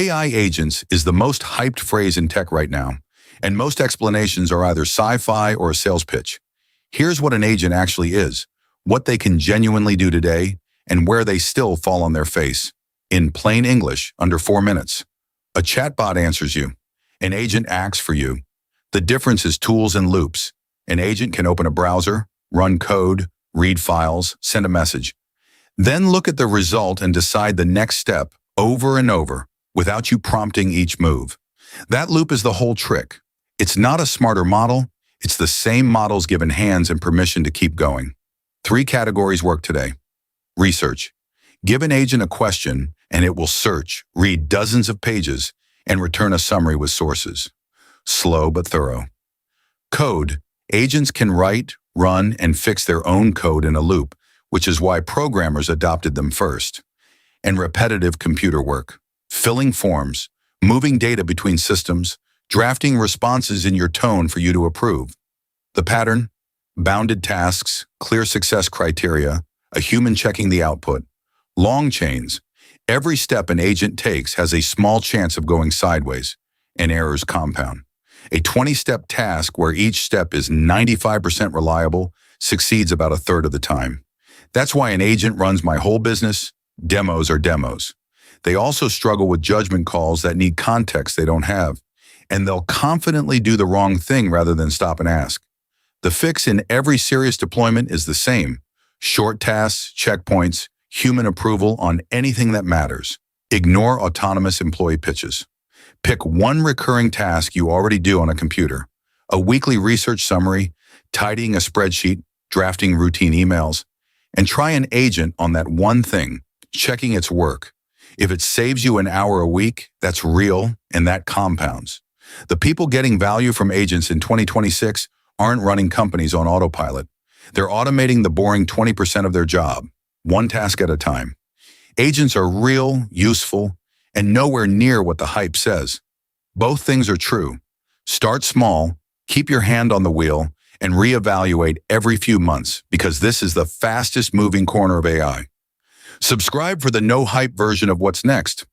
AI agents is the most hyped phrase in tech right now, and most explanations are either sci-fi or a sales pitch. Here's what an agent actually is, what they can genuinely do today, and where they still fall on their face. In plain English, under 4 minutes. A chatbot answers you. An agent acts for you. The difference is tools and loops. An agent can open a browser, run code, read files, send a message. Then look at the result and decide the next step over and over without you prompting each move. That loop is the whole trick. It's not a smarter model. It's the same models given hands and permission to keep going. 3 categories work today. Research. Give an agent a question and it will search, read dozens of pages, and return a summary with sources. Slow but thorough. Code. Agents can write, run, and fix their own code in a loop, which is why programmers adopted them first. And repetitive computer work. Filling forms, moving data between systems, drafting responses in your tone for you to approve. The pattern? Bounded tasks, clear success criteria, a human checking the output. Long chains. Every step an agent takes has a small chance of going sideways, and errors compound. A 20-step task where each step is 95% reliable succeeds about a third of the time. That's why an agent runs my whole business. Demos are demos. They also struggle with judgment calls that need context they don't have, and they'll confidently do the wrong thing rather than stop and ask. The fix in every serious deployment is the same. Short tasks, checkpoints, human approval on anything that matters. Ignore autonomous employee pitches. Pick one recurring task you already do on a computer. A weekly research summary, tidying a spreadsheet, drafting routine emails, and try an agent on that one thing, checking its work. If it saves you an hour a week, that's real and that compounds. The people getting value from agents in 2026 aren't running companies on autopilot. They're automating the boring 20% of their job, one task at a time. Agents are real, useful, and nowhere near what the hype says. Both things are true. Start small, keep your hand on the wheel, and reevaluate every few months because this is the fastest moving corner of AI. Subscribe for the no-hype version of what's next.